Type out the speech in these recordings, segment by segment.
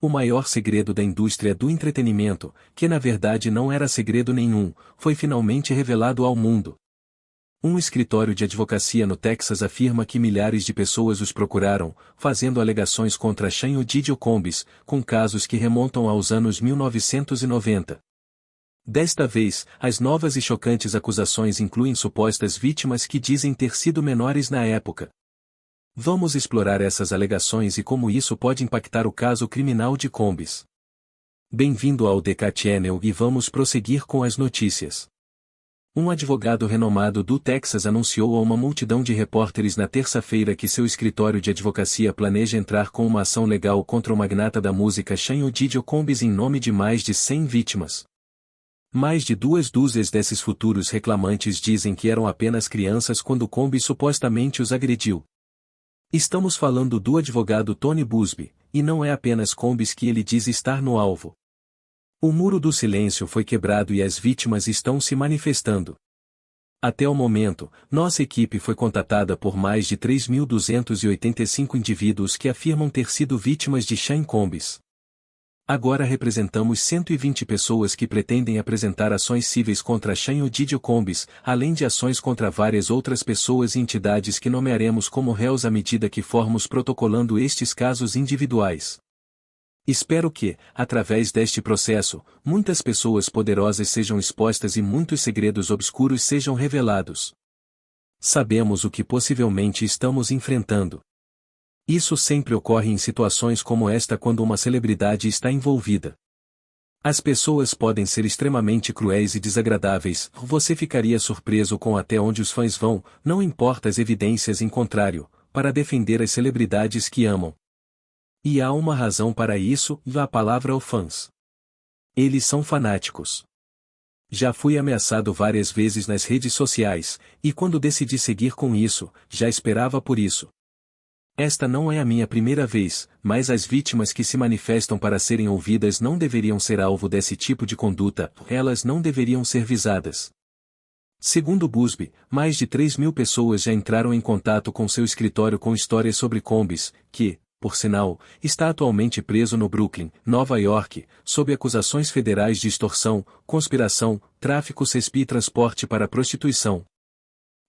O maior segredo da indústria do entretenimento, que na verdade não era segredo nenhum, foi finalmente revelado ao mundo. Um escritório de advocacia no Texas afirma que milhares de pessoas os procuraram, fazendo alegações contra Sean Odidio Combs, com casos que remontam aos anos 1990. Desta vez, as novas e chocantes acusações incluem supostas vítimas que dizem ter sido menores na época. Vamos explorar essas alegações e como isso pode impactar o caso criminal de Combs. Bem-vindo ao DK Channel e vamos prosseguir com as notícias. Um advogado renomado do Texas anunciou a uma multidão de repórteres na terça-feira que seu escritório de advocacia planeja entrar com uma ação legal contra o magnata da música Sean Odidio Combs em nome de mais de 100 vítimas. Mais de 2 dúzias desses futuros reclamantes dizem que eram apenas crianças quando Combs supostamente os agrediu. Estamos falando do advogado Tony Buzbee, e não é apenas Combs que ele diz estar no alvo. O muro do silêncio foi quebrado e as vítimas estão se manifestando. Até o momento, nossa equipe foi contatada por mais de 3.285 indivíduos que afirmam ter sido vítimas de Sean Combs. Agora representamos 120 pessoas que pretendem apresentar ações cíveis contra Sean Odidio Combs, além de ações contra várias outras pessoas e entidades que nomearemos como réus à medida que formos protocolando estes casos individuais. Espero que, através deste processo, muitas pessoas poderosas sejam expostas e muitos segredos obscuros sejam revelados. Sabemos o que possivelmente estamos enfrentando. Isso sempre ocorre em situações como esta quando uma celebridade está envolvida. As pessoas podem ser extremamente cruéis e desagradáveis, você ficaria surpreso com até onde os fãs vão, não importa as evidências em contrário, para defender as celebridades que amam. E há uma razão para isso, a palavra fãs. Eles são fanáticos. Já fui ameaçado várias vezes nas redes sociais, e quando decidi seguir com isso, já esperava por isso. Esta não é a minha primeira vez, mas as vítimas que se manifestam para serem ouvidas não deveriam ser alvo desse tipo de conduta, elas não deveriam ser visadas. Segundo Buzbee, mais de 3.000 pessoas já entraram em contato com seu escritório com histórias sobre Combs, que, por sinal, está atualmente preso no Brooklyn, Nova York, sob acusações federais de extorsão, conspiração, tráfico e transporte para prostituição.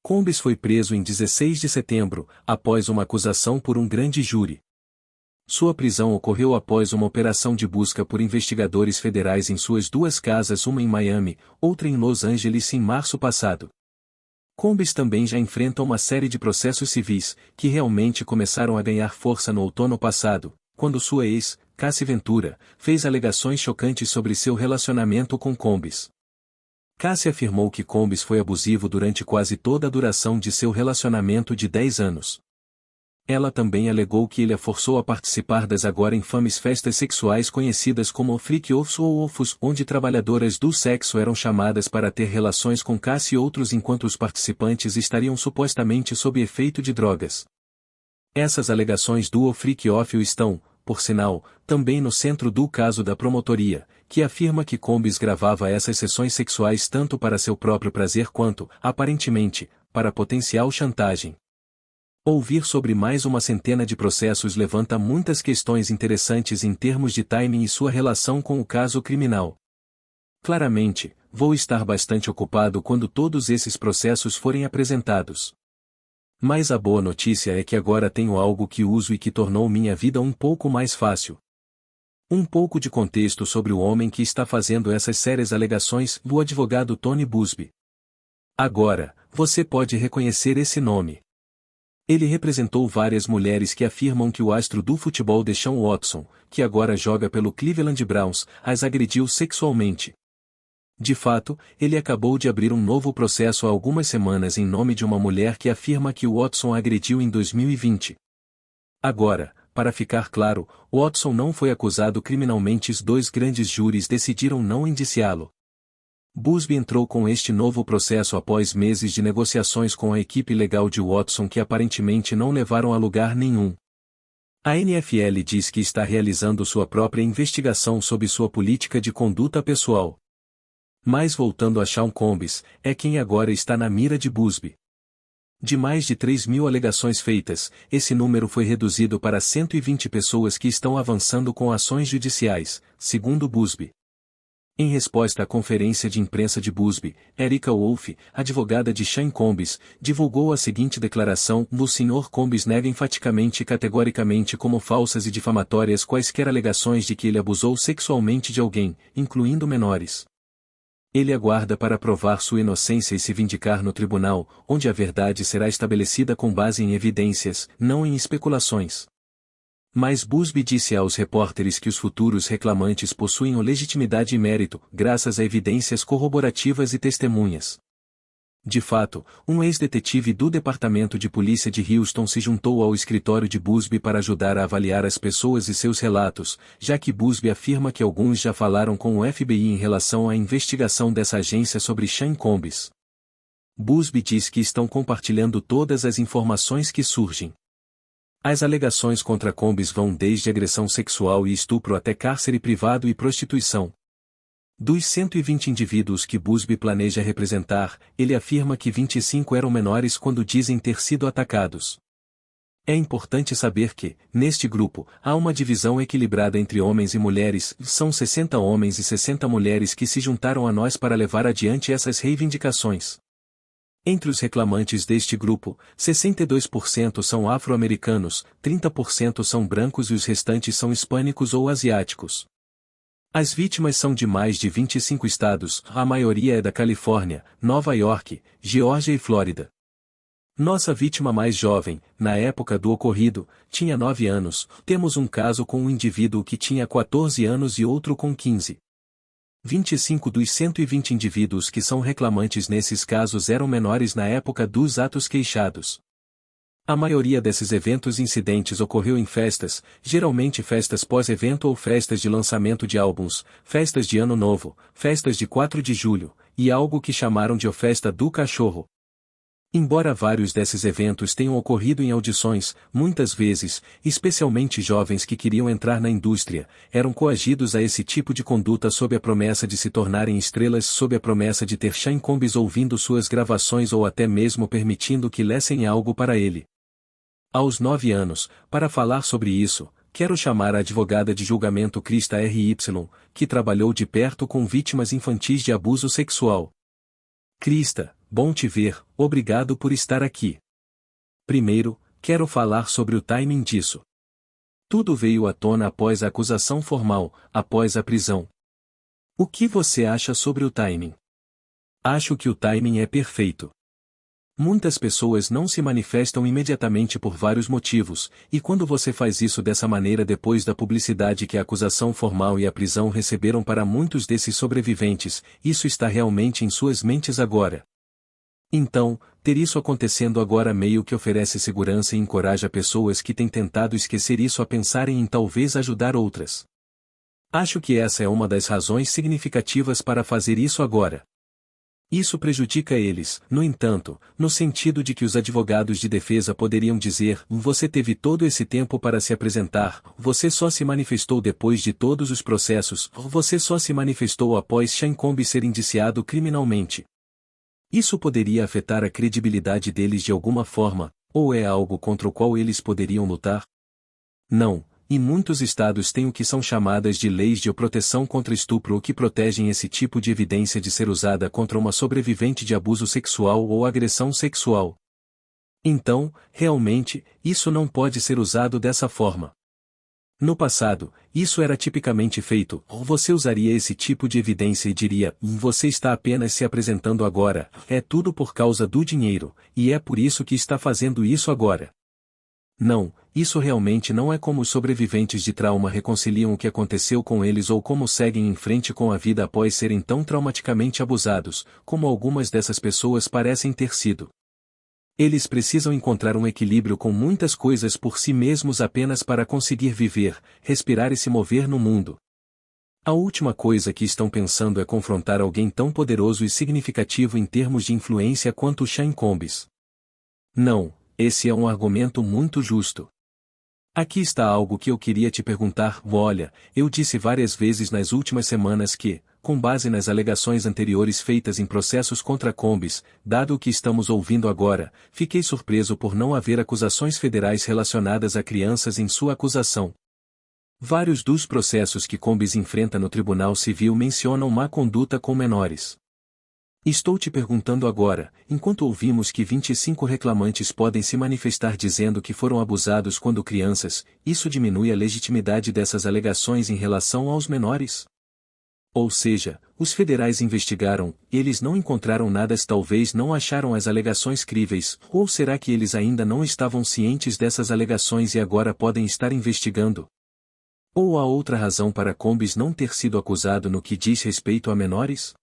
Combs foi preso em 16 de setembro, após uma acusação por um grande júri. Sua prisão ocorreu após uma operação de busca por investigadores federais em suas 2 casas, uma em Miami, outra em Los Angeles em março passado. Combs também já enfrenta uma série de processos civis, que realmente começaram a ganhar força no outono passado, quando sua ex, Cassie Ventura, fez alegações chocantes sobre seu relacionamento com Combs. Cassie afirmou que Combs foi abusivo durante quase toda a duração de seu relacionamento de 10 anos. Ela também alegou que ele a forçou a participar das agora infames festas sexuais conhecidas como freak-offs ou offs, onde trabalhadoras do sexo eram chamadas para ter relações com Cassie e outros enquanto os participantes estariam supostamente sob efeito de drogas. Essas alegações do freak-off estão, por sinal, também no centro do caso da promotoria, que afirma que Combs gravava essas sessões sexuais tanto para seu próprio prazer quanto, aparentemente, para potencial chantagem. Ouvir sobre mais uma centena de processos levanta muitas questões interessantes em termos de timing e sua relação com o caso criminal. Claramente, vou estar bastante ocupado quando todos esses processos forem apresentados. Mas a boa notícia é que agora tenho algo que uso e que tornou minha vida um pouco mais fácil. Um pouco de contexto sobre o homem que está fazendo essas sérias alegações, o advogado Tony Buzbee. Agora, você pode reconhecer esse nome. Ele representou várias mulheres que afirmam que o astro do futebol Deshaun Watson, que agora joga pelo Cleveland Browns, as agrediu sexualmente. De fato, ele acabou de abrir um novo processo há algumas semanas em nome de uma mulher que afirma que o Watson a agrediu em 2020. Agora, para ficar claro, Watson não foi acusado criminalmente e os 2 grandes júris decidiram não indiciá-lo. Buzbee entrou com este novo processo após meses de negociações com a equipe legal de Watson que aparentemente não levaram a lugar nenhum. A NFL diz que está realizando sua própria investigação sobre sua política de conduta pessoal. Mas voltando a Sean Combs, é quem agora está na mira de Buzbee. De mais de 3.000 alegações feitas, esse número foi reduzido para 120 pessoas que estão avançando com ações judiciais, segundo Buzbee. Em resposta à conferência de imprensa de Buzbee, Erica Wolff, advogada de Sean Combs, divulgou a seguinte declaração: o Sr. Combs nega enfaticamente e categoricamente como falsas e difamatórias quaisquer alegações de que ele abusou sexualmente de alguém, incluindo menores. Ele aguarda para provar sua inocência e se vindicar no tribunal, onde a verdade será estabelecida com base em evidências, não em especulações. Mas Buzbee disse aos repórteres que os futuros reclamantes possuem legitimidade e mérito, graças a evidências corroborativas e testemunhas. De fato, um ex-detetive do Departamento de Polícia de Houston se juntou ao escritório de Buzbee para ajudar a avaliar as pessoas e seus relatos, já que Buzbee afirma que alguns já falaram com o FBI em relação à investigação dessa agência sobre Sean Combs. Buzbee diz que estão compartilhando todas as informações que surgem. As alegações contra Combs vão desde agressão sexual e estupro até cárcere privado e prostituição. Dos 120 indivíduos que Buzbee planeja representar, ele afirma que 25 eram menores quando dizem ter sido atacados. É importante saber que, neste grupo, há uma divisão equilibrada entre homens e mulheres, são 60 homens e 60 mulheres que se juntaram a nós para levar adiante essas reivindicações. Entre os reclamantes deste grupo, 62% são afro-americanos, 30% são brancos e os restantes são hispânicos ou asiáticos. As vítimas são de mais de 25 estados, a maioria é da Califórnia, Nova York, Geórgia e Flórida. Nossa vítima mais jovem, na época do ocorrido, tinha 9 anos, temos um caso com um indivíduo que tinha 14 anos e outro com 15. 25 dos 120 indivíduos que são reclamantes nesses casos eram menores na época dos atos queixados. A maioria desses eventos incidentes ocorreu em festas, geralmente festas pós-evento ou festas de lançamento de álbuns, festas de Ano Novo, festas de 4 de julho, e algo que chamaram de Festa do Cachorro. Embora vários desses eventos tenham ocorrido em audições, muitas vezes, especialmente jovens que queriam entrar na indústria, eram coagidos a esse tipo de conduta sob a promessa de se tornarem estrelas, sob a promessa de ter Sean Combs ouvindo suas gravações ou até mesmo permitindo que lessem algo para ele. Aos 9 anos, para falar sobre isso, quero chamar a advogada de julgamento Krista R.Y., que trabalhou de perto com vítimas infantis de abuso sexual. Krista, bom te ver, obrigado por estar aqui. Primeiro, quero falar sobre o timing disso. Tudo veio à tona após a acusação formal, após a prisão. O que você acha sobre o timing? Acho que o timing é perfeito. Muitas pessoas não se manifestam imediatamente por vários motivos, e quando você faz isso dessa maneira depois da publicidade que a acusação formal e a prisão receberam para muitos desses sobreviventes, isso está realmente em suas mentes agora. Então, ter isso acontecendo agora meio que oferece segurança e encoraja pessoas que têm tentado esquecer isso a pensarem em talvez ajudar outras. Acho que essa é uma das razões significativas para fazer isso agora. Isso prejudica eles, no entanto, no sentido de que os advogados de defesa poderiam dizer: você teve todo esse tempo para se apresentar, você só se manifestou depois de todos os processos, você só se manifestou após Sean Combs ser indiciado criminalmente. Isso poderia afetar a credibilidade deles de alguma forma, ou é algo contra o qual eles poderiam lutar? Não. E muitos estados têm o que são chamadas de leis de proteção contra estupro ou que protegem esse tipo de evidência de ser usada contra uma sobrevivente de abuso sexual ou agressão sexual. Então, realmente, isso não pode ser usado dessa forma. No passado, isso era tipicamente feito, você usaria esse tipo de evidência e diria: você está apenas se apresentando agora, é tudo por causa do dinheiro, e é por isso que está fazendo isso agora. Não, isso realmente não é como os sobreviventes de trauma reconciliam o que aconteceu com eles ou como seguem em frente com a vida após serem tão traumaticamente abusados, como algumas dessas pessoas parecem ter sido. Eles precisam encontrar um equilíbrio com muitas coisas por si mesmos apenas para conseguir viver, respirar e se mover no mundo. A última coisa que estão pensando é confrontar alguém tão poderoso e significativo em termos de influência quanto Sean Combs. Não. Esse é um argumento muito justo. Aqui está algo que eu queria te perguntar. Olha, eu disse várias vezes nas últimas semanas que, com base nas alegações anteriores feitas em processos contra Combs, dado o que estamos ouvindo agora, fiquei surpreso por não haver acusações federais relacionadas a crianças em sua acusação. Vários dos processos que Combs enfrenta no Tribunal Civil mencionam má conduta com menores. Estou te perguntando agora, enquanto ouvimos que 25 reclamantes podem se manifestar dizendo que foram abusados quando crianças, isso diminui a legitimidade dessas alegações em relação aos menores? Ou seja, os federais investigaram, eles não encontraram nada, talvez não acharam as alegações críveis, ou será que eles ainda não estavam cientes dessas alegações e agora podem estar investigando? Ou há outra razão para Combs não ter sido acusado no que diz respeito a menores?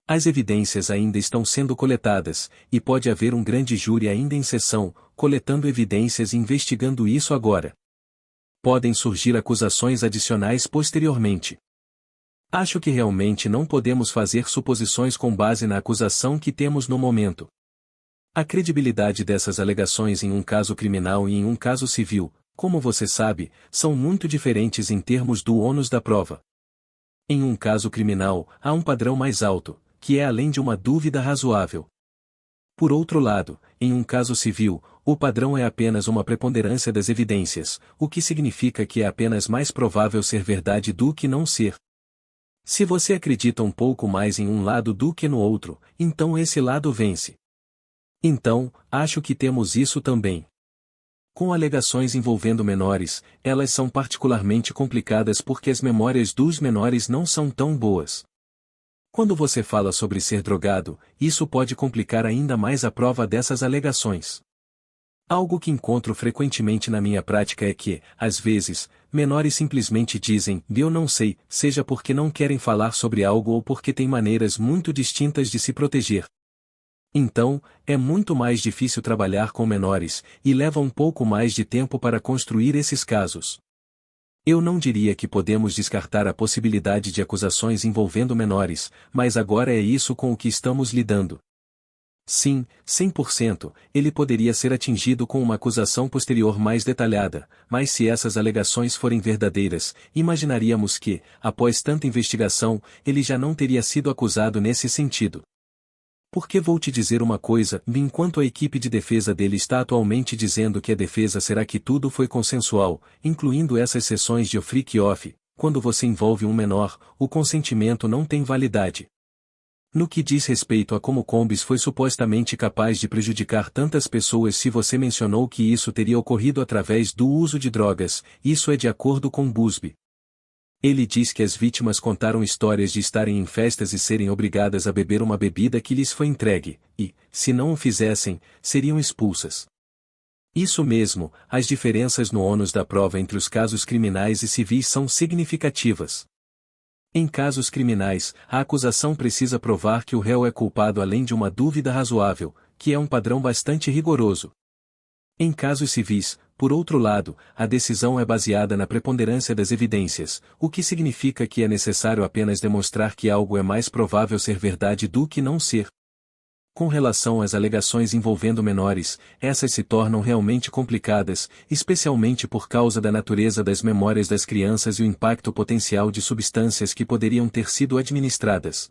As evidências ainda estão sendo coletadas, e pode haver um grande júri ainda em sessão, coletando evidências e investigando isso agora. Podem surgir acusações adicionais posteriormente. Acho que realmente não podemos fazer suposições com base na acusação que temos no momento. A credibilidade dessas alegações em um caso criminal e em um caso civil, como você sabe, são muito diferentes em termos do ônus da prova. Em um caso criminal, há um padrão mais alto, que é além de uma dúvida razoável. Por outro lado, em um caso civil, o padrão é apenas uma preponderância das evidências, o que significa que é apenas mais provável ser verdade do que não ser. Se você acredita um pouco mais em um lado do que no outro, então esse lado vence. Então, acho que temos isso também. Com alegações envolvendo menores, elas são particularmente complicadas porque as memórias dos menores não são tão boas. Quando você fala sobre ser drogado, isso pode complicar ainda mais a prova dessas alegações. Algo que encontro frequentemente na minha prática é que, às vezes, menores simplesmente dizem, eu não sei, seja porque não querem falar sobre algo ou porque têm maneiras muito distintas de se proteger. Então, é muito mais difícil trabalhar com menores, e leva um pouco mais de tempo para construir esses casos. Eu não diria que podemos descartar a possibilidade de acusações envolvendo menores, mas agora é isso com o que estamos lidando. Sim, 100%, ele poderia ser atingido com uma acusação posterior mais detalhada, mas se essas alegações forem verdadeiras, imaginaríamos que, após tanta investigação, ele já não teria sido acusado nesse sentido. Porque vou te dizer uma coisa, enquanto a equipe de defesa dele está atualmente dizendo que a defesa será que tudo foi consensual, incluindo essas sessões de freak-off, quando você envolve um menor, o consentimento não tem validade. No que diz respeito a como Combs foi supostamente capaz de prejudicar tantas pessoas, se você mencionou que isso teria ocorrido através do uso de drogas, isso é de acordo com Busby. Ele diz que as vítimas contaram histórias de estarem em festas e serem obrigadas a beber uma bebida que lhes foi entregue, e, se não o fizessem, seriam expulsas. Isso mesmo, as diferenças no ônus da prova entre os casos criminais e civis são significativas. Em casos criminais, a acusação precisa provar que o réu é culpado além de uma dúvida razoável, que é um padrão bastante rigoroso. Em casos civis, por outro lado, a decisão é baseada na preponderância das evidências, o que significa que é necessário apenas demonstrar que algo é mais provável ser verdade do que não ser. Com relação às alegações envolvendo menores, essas se tornam realmente complicadas, especialmente por causa da natureza das memórias das crianças e o impacto potencial de substâncias que poderiam ter sido administradas.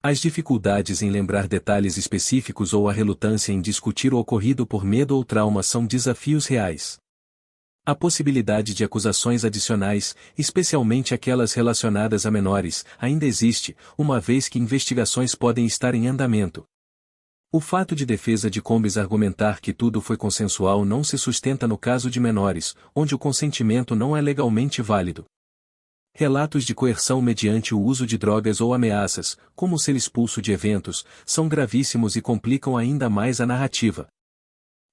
As dificuldades em lembrar detalhes específicos ou a relutância em discutir o ocorrido por medo ou trauma são desafios reais. A possibilidade de acusações adicionais, especialmente aquelas relacionadas a menores, ainda existe, uma vez que investigações podem estar em andamento. O fato de defesa de Combs argumentar que tudo foi consensual não se sustenta no caso de menores, onde o consentimento não é legalmente válido. Relatos de coerção mediante o uso de drogas ou ameaças, como ser expulso de eventos, são gravíssimos e complicam ainda mais a narrativa.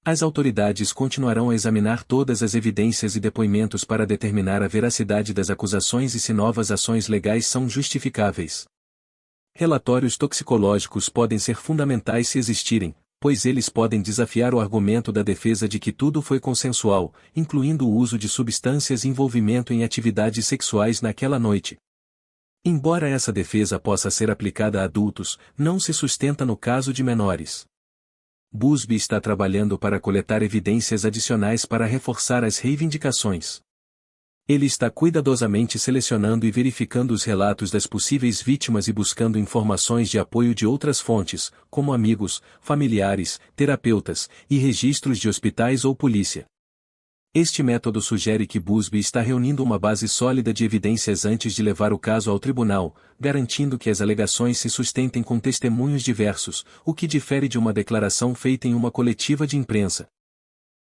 As autoridades continuarão a examinar todas as evidências e depoimentos para determinar a veracidade das acusações e se novas ações legais são justificáveis. Relatórios toxicológicos podem ser fundamentais se existirem, pois eles podem desafiar o argumento da defesa de que tudo foi consensual, incluindo o uso de substâncias e envolvimento em atividades sexuais naquela noite. Embora essa defesa possa ser aplicada a adultos, não se sustenta no caso de menores. Busby está trabalhando para coletar evidências adicionais para reforçar as reivindicações. Ele está cuidadosamente selecionando e verificando os relatos das possíveis vítimas e buscando informações de apoio de outras fontes, como amigos, familiares, terapeutas, e registros de hospitais ou polícia. Este método sugere que Busby está reunindo uma base sólida de evidências antes de levar o caso ao tribunal, garantindo que as alegações se sustentem com testemunhos diversos, o que difere de uma declaração feita em uma coletiva de imprensa.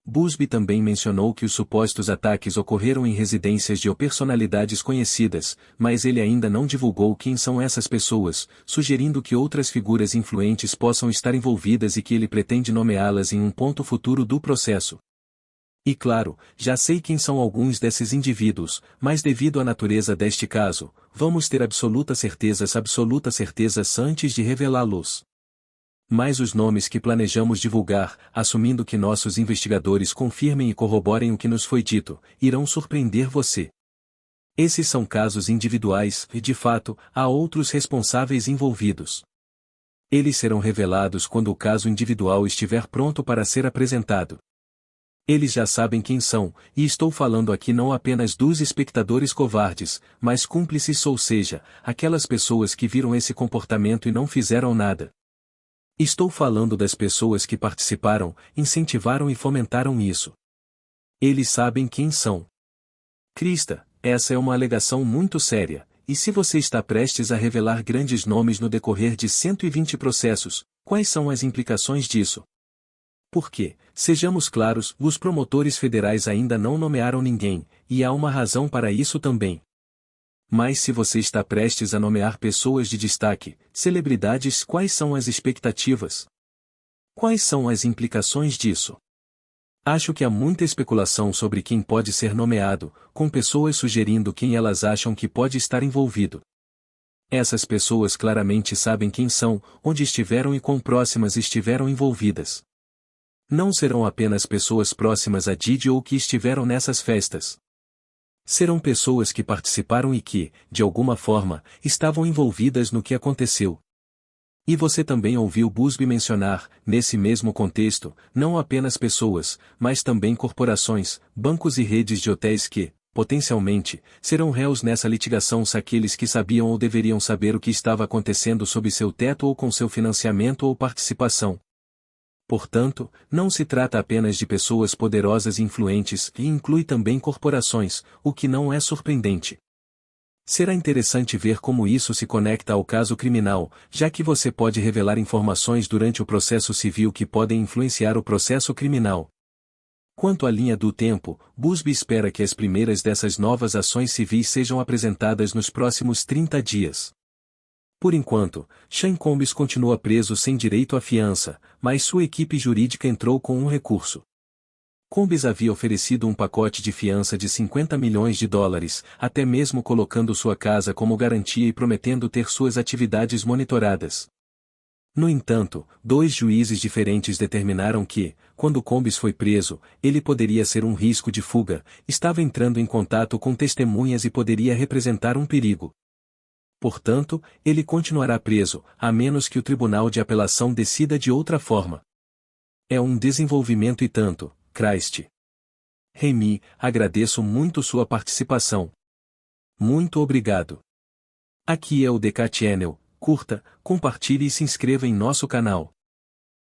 Busby também mencionou que os supostos ataques ocorreram em residências de personalidades conhecidas, mas ele ainda não divulgou quem são essas pessoas, sugerindo que outras figuras influentes possam estar envolvidas e que ele pretende nomeá-las em um ponto futuro do processo. E claro, já sei quem são alguns desses indivíduos, mas devido à natureza deste caso, vamos ter absoluta certeza antes de revelá-los. Mas os nomes que planejamos divulgar, assumindo que nossos investigadores confirmem e corroborem o que nos foi dito, irão surpreender você. Esses são casos individuais e, de fato, há outros responsáveis envolvidos. Eles serão revelados quando o caso individual estiver pronto para ser apresentado. Eles já sabem quem são, e estou falando aqui não apenas dos espectadores covardes, mas cúmplices, ou seja, aquelas pessoas que viram esse comportamento e não fizeram nada. Estou falando das pessoas que participaram, incentivaram e fomentaram isso. Eles sabem quem são. Krista, essa é uma alegação muito séria, e se você está prestes a revelar grandes nomes no decorrer de 120 processos, quais são as implicações disso? Porque, sejamos claros, os promotores federais ainda não nomearam ninguém, e há uma razão para isso também. Mas se você está prestes a nomear pessoas de destaque, celebridades, quais são as expectativas? Quais são as implicações disso? Acho que há muita especulação sobre quem pode ser nomeado, com pessoas sugerindo quem elas acham que pode estar envolvido. Essas pessoas claramente sabem quem são, onde estiveram e quão próximas estiveram envolvidas. Não serão apenas pessoas próximas a Didi ou que estiveram nessas festas. Serão pessoas que participaram e que, de alguma forma, estavam envolvidas no que aconteceu. E você também ouviu Busby mencionar, nesse mesmo contexto, não apenas pessoas, mas também corporações, bancos e redes de hotéis que, potencialmente, serão réus nessa litigação se aqueles que sabiam ou deveriam saber o que estava acontecendo sob seu teto ou com seu financiamento ou participação. Portanto, não se trata apenas de pessoas poderosas e influentes, e inclui também corporações, o que não é surpreendente. Será interessante ver como isso se conecta ao caso criminal, já que você pode revelar informações durante o processo civil que podem influenciar o processo criminal. Quanto à linha do tempo, Busby espera que as primeiras dessas novas ações civis sejam apresentadas nos próximos 30 dias. Por enquanto, Sean Combs continua preso sem direito à fiança, mas sua equipe jurídica entrou com um recurso. Combs havia oferecido um pacote de fiança de $50 milhões, até mesmo colocando sua casa como garantia e prometendo ter suas atividades monitoradas. No entanto, 2 juízes diferentes determinaram que, quando Combs foi preso, ele poderia ser um risco de fuga, estava entrando em contato com testemunhas e poderia representar um perigo. Portanto, ele continuará preso, a menos que o Tribunal de Apelação decida de outra forma. É um desenvolvimento e tanto, Christ. Remy, agradeço muito sua participação. Muito obrigado. Aqui é o DK Channel, curta, compartilhe e se inscreva em nosso canal.